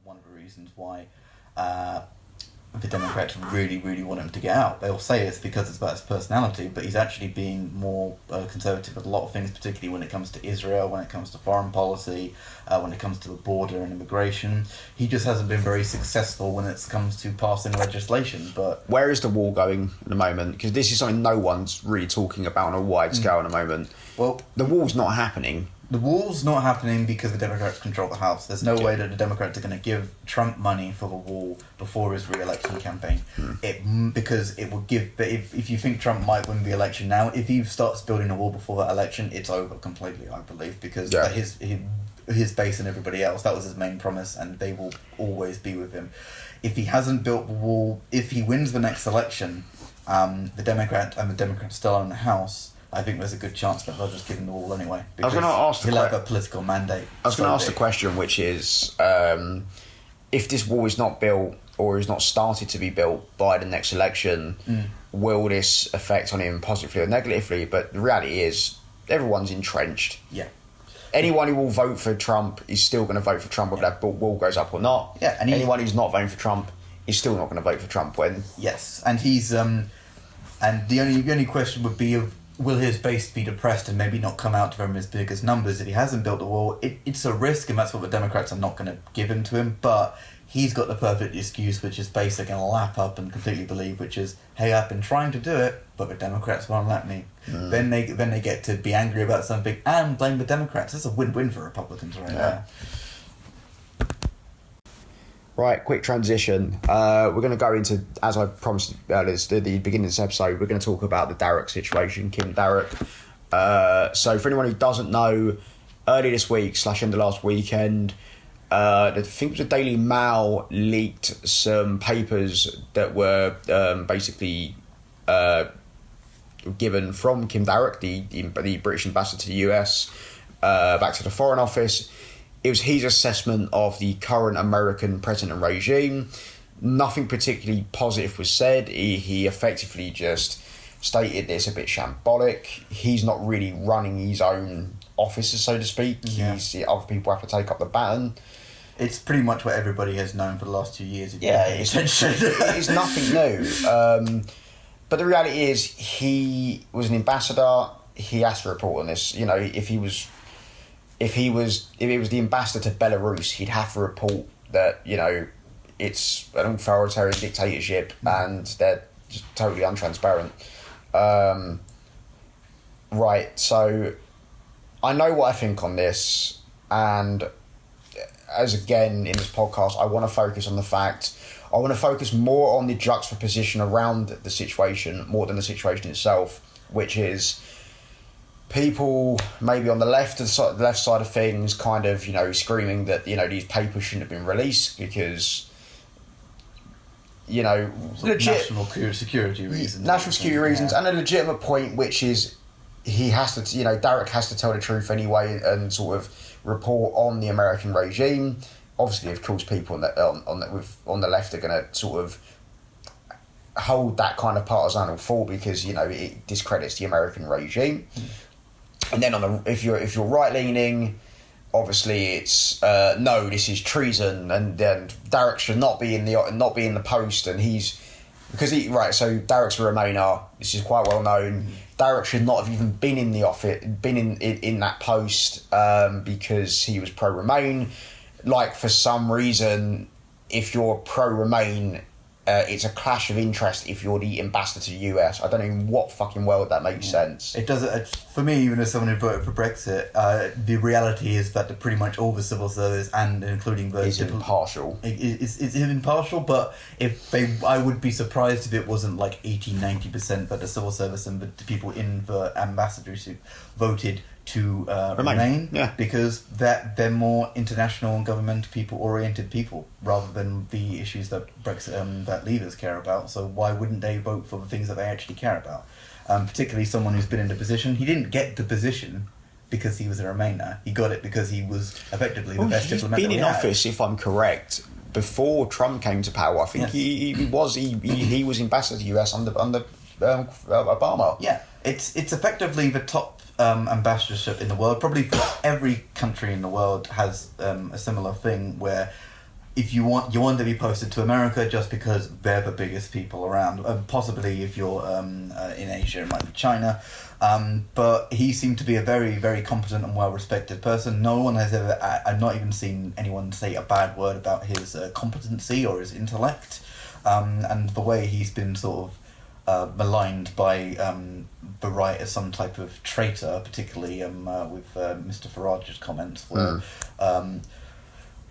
one of the reasons why the Democrats really, really want him to get out. They'll say it's because it's about his personality, but he's actually being more conservative with a lot of things, particularly when it comes to Israel, when it comes to foreign policy, when it comes to the border and immigration. He just hasn't been very successful when it comes to passing legislation. But where is the wall going at the moment? Because this is something no one's really talking about on a wide scale at the moment. Well, the wall's not happening. The wall's not happening because the Democrats control the House. There's no way that the Democrats are going to give Trump money for the wall before his re-election campaign. Because it will give... But if you think Trump might win the election now, if he starts building a wall before that election, it's over completely, I believe, because his base and everybody else, that was his main promise, and they will always be with him. If he hasn't built the wall, if he wins the next election, the Democrats still own the House, I think there's a good chance that they'll just give him the wall anyway. I was going to ask he'll have a political mandate. I was going to ask the question, which is, if this wall is not built or is not started to be built by the next election, will this affect on him positively or negatively? But the reality is, everyone's entrenched. Yeah. Anyone who will vote for Trump is still going to vote for Trump whether that wall goes up or not. Yeah. And anyone who's not voting for Trump is still not going to vote for Trump when... Yes. And he's... and the only question would be of... Will his base be depressed and maybe not come out to him as big as numbers if he hasn't built a wall? It's a risk, and that's what the Democrats are not going to give in to him. But he's got the perfect excuse, which is base are going to lap up and completely believe, which is, hey, I've been trying to do it, but the Democrats won't let me. Then they get to be angry about something and blame the Democrats. It's a win-win for Republicans right now. Right, quick transition. We're going to go into, as I promised earlier, the beginning of this episode, we're going to talk about the Darroch situation, Kim Darroch. So for anyone who doesn't know, earlier this week / end of last weekend, I think it was the Daily Mail leaked some papers that were basically given from Kim Darroch, the British ambassador to the US, back to the Foreign Office. It was his assessment of the current American president regime. Nothing particularly positive was said. He effectively just stated it's a bit shambolic. He's not really running his own offices, so to speak. Yeah. Other people have to take up the baton. It's pretty much what everybody has known for the last 2 years. It's nothing new. But the reality is, he was an ambassador. He has to report on this. You know, if he was the ambassador to Belarus, he'd have to report that, you know, it's an authoritarian dictatorship and they're just totally untransparent. Right, so I know what I think on this, and as again in this podcast, I want to focus more on the juxtaposition around the situation more than the situation itself, which is people maybe on the left side of things kind of, you know, screaming that, you know, these papers shouldn't have been released because, you know, national security reasons. And a legitimate point, which is he has to, you know, Darroch has to tell the truth anyway and sort of report on the American regime. Obviously, of course, people on the left are going to sort of hold that kind of partisan thought because, you know, it discredits the American regime. And then if you're right leaning, obviously it's no, this is treason, and then Darroch should not be in the post, and so Darroch's a Remainer. This is quite well known. Darroch should not have even been in the office, been in that post because he was pro-Remain. Like, for some reason, if you're pro-Remain, it's a clash of interest if you're the ambassador to the US. I don't know in what fucking world that makes sense. It does. For me, even as someone who voted for Brexit, the reality is that pretty much all the civil service, and including the... It's impartial. It's impartial, but I would be surprised if it wasn't like 80-90% that the civil service and the people in the ambassadorship voted to remain, because they're more international and government oriented people rather than the issues that Brexit that leaders care about. So why wouldn't they vote for the things that they actually care about? Particularly someone who's been in the position. He didn't get the position because he was a Remainer. He got it because he was effectively the best diplomat. He's been in office, if I'm correct, before Trump came to power. I think he was ambassador to the US under Obama. Yeah, it's effectively the top ambassadorship in the world. Probably every country in the world has a similar thing where if you want to be posted to America just because they're the biggest people around. Possibly if you're in Asia, it might be China. But he seemed to be a very, very competent and well-respected person. No one has ever... I've not even seen anyone say a bad word about his competency or his intellect. And the way he's been sort of maligned by the right as some type of traitor, particularly with Mr. Farage's comments,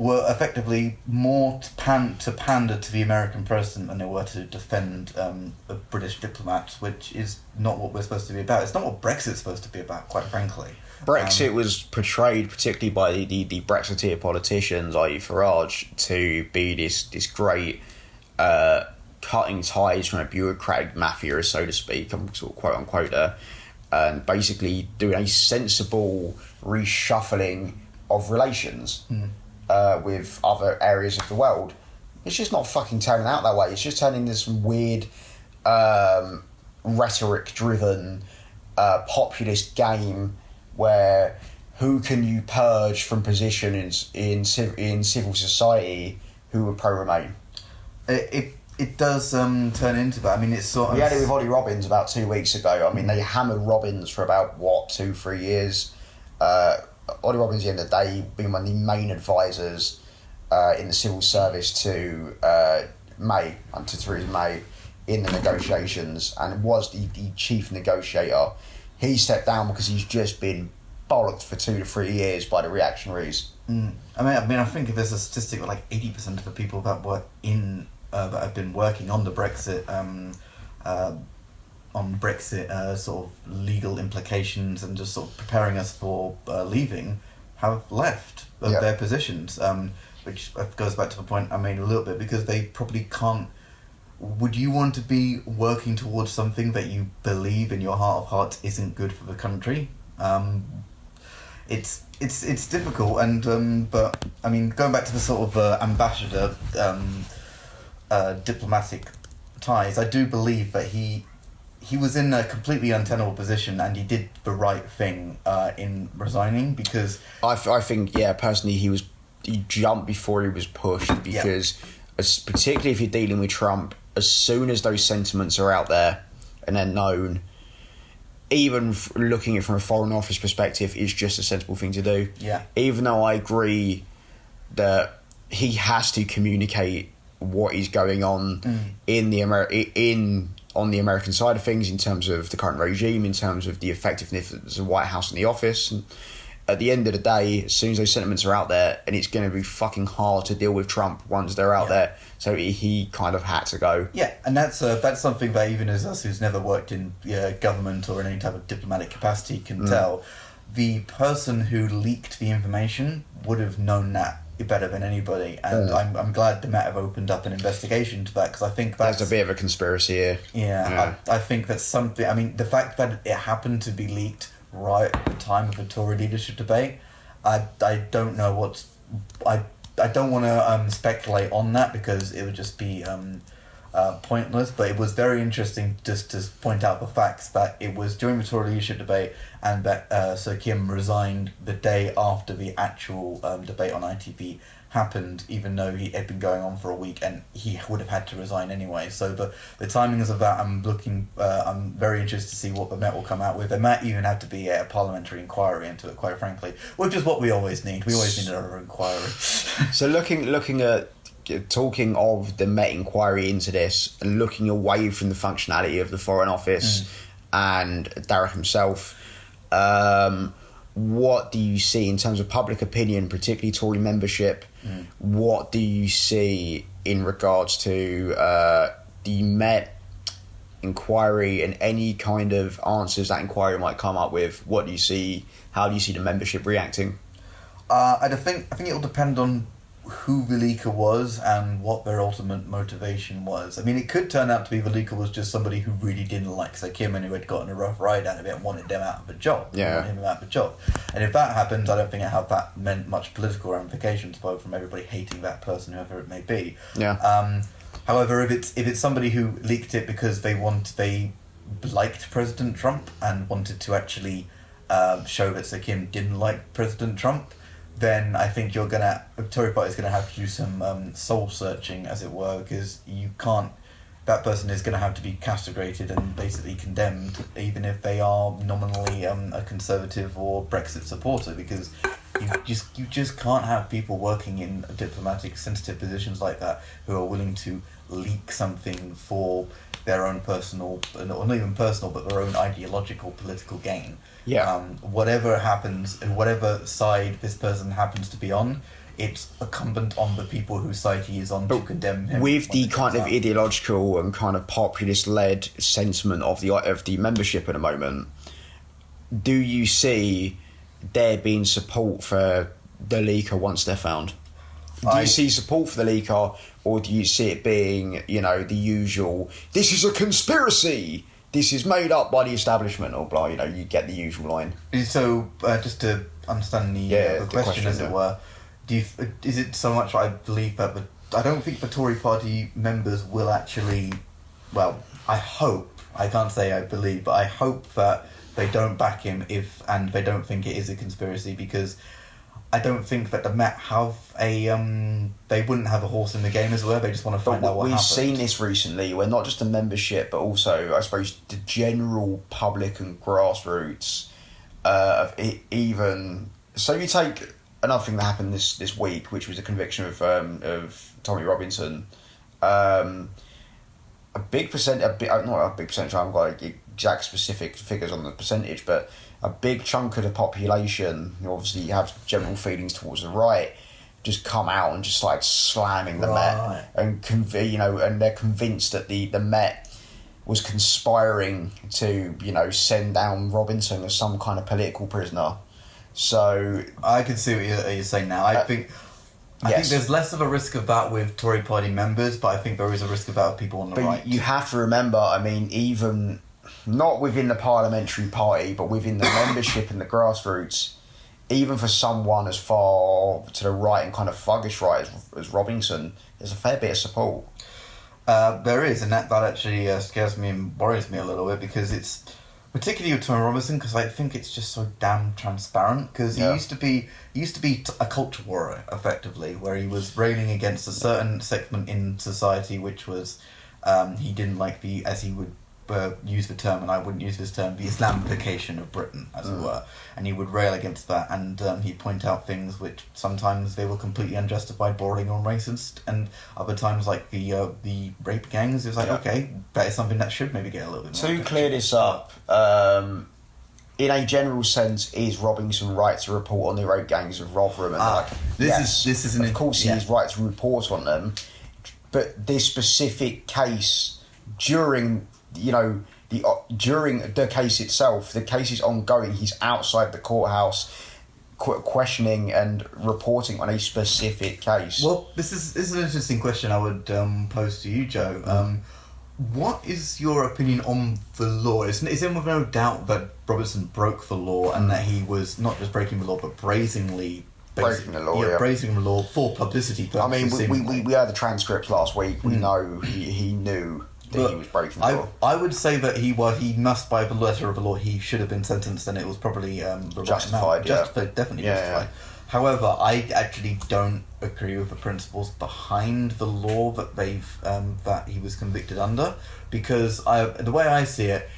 were effectively more to pander to the American president than they were to defend a British diplomat, which is not what we're supposed to be about. It's not what Brexit's supposed to be about, quite frankly. Brexit was portrayed, particularly by the Brexiteer politicians, i.e. Farage, to be this great cutting ties from a bureaucratic mafia, so to speak, I'm sort of quote unquote there, and basically doing a sensible reshuffling of relations with other areas of the world. It's just not fucking turning out that way. It's just turning this weird rhetoric-driven populist game where who can you purge from positions in civil society who would pro-Remain. It does turn into that. I mean, it's sort of... We had it with Ollie Robbins about 2 weeks ago. I mean, they hammered Robbins for about, 2-3 years. Ollie Robbins, at the end of the day, being one of the main advisors in the civil service to Theresa May in the negotiations, and was the chief negotiator. He stepped down because he's just been bollocked for 2 to 3 years by the reactionaries. I mean, I think if there's a statistic that like 80% of the people that were that have been working on the Brexit sort of legal implications and just sort of preparing us for leaving have left their positions, which goes back to the point I made a little bit, because they probably can't. Would you want to be working towards something that you believe in your heart of hearts isn't good for the country? It's difficult, and but I mean, going back to the sort of ambassador diplomatic ties, I do believe that he was in a completely untenable position, and he did the right thing in resigning, because I think personally he jumped before he was pushed, because particularly if you're dealing with Trump, as soon as those sentiments are out there and they're known, even looking at it from a Foreign Office perspective, is just a sensible thing to do. Yeah. Even though I agree that he has to communicate what is going on on the American side of things, in terms of the current regime, in terms of the effectiveness of the White House and the office. And at the end of the day, as soon as those sentiments are out there, and it's going to be fucking hard to deal with Trump once they're out there, so he kind of had to go. Yeah, and that's something that even as us who's never worked in government or in any type of diplomatic capacity can tell. The person who leaked the information would have known that better than anybody, and I'm glad the Met have opened up an investigation to that, because I think that's there's a bit of a conspiracy here. I think that's something. I mean, the fact that it happened to be leaked right at the time of the Tory leadership debate, I don't know what's... I don't want to speculate on that, because it would just be pointless, but it was very interesting just to point out the facts that it was during the Tory leadership debate, and that Sir Kim resigned the day after the actual debate on ITV happened, even though he had been going on for a week, and he would have had to resign anyway. So the timings of that, I'm very interested to see what the Met will come out with. There might even have to be a parliamentary inquiry into it, quite frankly, which is what we always need. We always need another inquiry. So looking at talking of the Met inquiry into this, and looking away from the functionality of the Foreign Office and Darroch himself, what do you see in terms of public opinion, particularly Tory membership? What do you see in regards to the Met inquiry and any kind of answers that inquiry might come up with? What do you see? How do you see the membership reacting? I think it'll depend on who the leaker was and what their ultimate motivation was. I mean, it could turn out to be the leaker was just somebody who really didn't like Sir Kim and who had gotten a rough ride out of it and wanted them out of the job. Yeah. Wanted him out of the job. And if that happens, I don't think that meant much political ramifications, apart from everybody hating that person, whoever it may be. Yeah. However, if it's somebody who leaked it because they liked President Trump and wanted to actually show that Sir Kim didn't like President Trump, then I think the Tory party is gonna have to do some soul searching, as it were, because you can't. That person is going to have to be castrated and basically condemned, even if they are nominally a Conservative or Brexit supporter, because you just can't have people working in diplomatic sensitive positions like that who are willing to leak something for their own personal, or not even personal, but their own ideological political gain. Yeah. Whatever happens, and whatever side this person happens to be on, it's incumbent on the people whose side he is on to condemn him. With the kind of ideological and kind of populist-led sentiment of the membership at the moment, do you see there being support for the leaker once they're found? Do you see support for the leaker, or do you see it being, the usual, this is a conspiracy, this is made up by the establishment, or blah, you get the usual line? So, just to understand the question, as it were, is it so much I believe that I don't think the Tory party members will actually, well, I hope, I can't say I believe, but I hope that they don't back him and they don't think it is a conspiracy, because I don't think that the Met have they wouldn't have a horse in the game, as well. They just want to find out what happened. We've seen this recently, where not just the membership, but also, I suppose, the general public and grassroots, even, so you take another thing that happened this week, which was the conviction of Tommy Robinson. Not a big percentage, I haven't got exact specific figures on the percentage, but a big chunk of the population, who obviously have general feelings towards the right, just come out and just like slamming the Met, and and they're convinced that the Met was conspiring to send down Robinson as some kind of political prisoner. So I can see what you're saying now. I think there's less of a risk of that with Tory party members, but I think there is a risk of that with people on the right. You have to remember, even not within the parliamentary party, but within the membership and the grassroots, even for someone as far to the right and kind of thuggish right as Robinson, there's a fair bit of support. There is, and that actually scares me and worries me a little bit, because it's particularly with Tommy Robinson, because I think it's just so damn transparent. Because he used to be a culture warrior, effectively, where he was railing against a certain segment in society, which was he didn't like as he would use the term, and I wouldn't use this term, the Islamification of Britain, as it were, and he would rail against that, and he'd point out things which sometimes they were completely unjustified, bordering on racist, and other times, like the rape gangs, it was like, okay, that is something that should maybe get a little bit more attention. To clear this up, in a general sense, is Robinson right to report on the rape gangs of Rotherham? And this is of course he is right to report on them, but this specific case, during the case itself, the case is ongoing. He's outside the courthouse, questioning and reporting on a specific case. Well, this is an interesting question I would pose to you, Joe. What is your opinion on the law? It's with no doubt that Robertson broke the law, and that he was not just breaking the law, but brazenly breaking the law for publicity purposes. We heard the transcripts last week. We know he knew that he was breaking the law. I would say that he must, by the letter of the law, he should have been sentenced, and it was probably justified. Definitely justified. However, I actually don't agree with the principles behind the law that that he was convicted under, because the way I see it,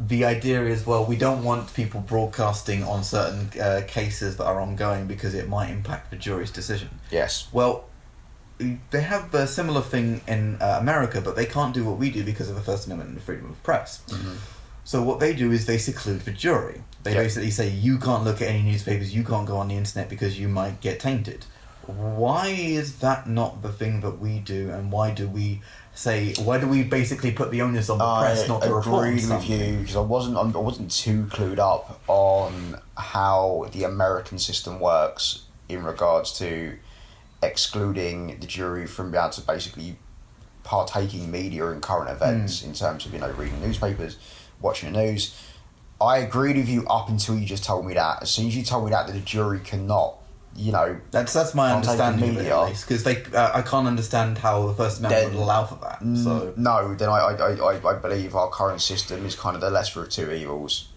the idea is, well, we don't want people broadcasting on certain cases that are ongoing because it might impact the jury's decision. Yes. Well, they have a similar thing in America, but they can't do what we do because of the First Amendment and the freedom of press. Mm-hmm. So what they do is they seclude the jury. They basically say, you can't look at any newspapers, you can't go on the internet because you might get tainted. Why is that not the thing that we do, and why do we basically put the onus on the press not to report something? I agree with you, because I wasn't too clued up on how the American system works in regards to excluding the jury from being able to basically partaking in media and current events in terms of reading newspapers, watching the news. I agreed with you up until you just told me that. As soon as you told me that the jury cannot, that's my understanding of it, at least, because I can't understand how the First Amendment would allow for that. So no, then I believe our current system is kind of the lesser of two evils.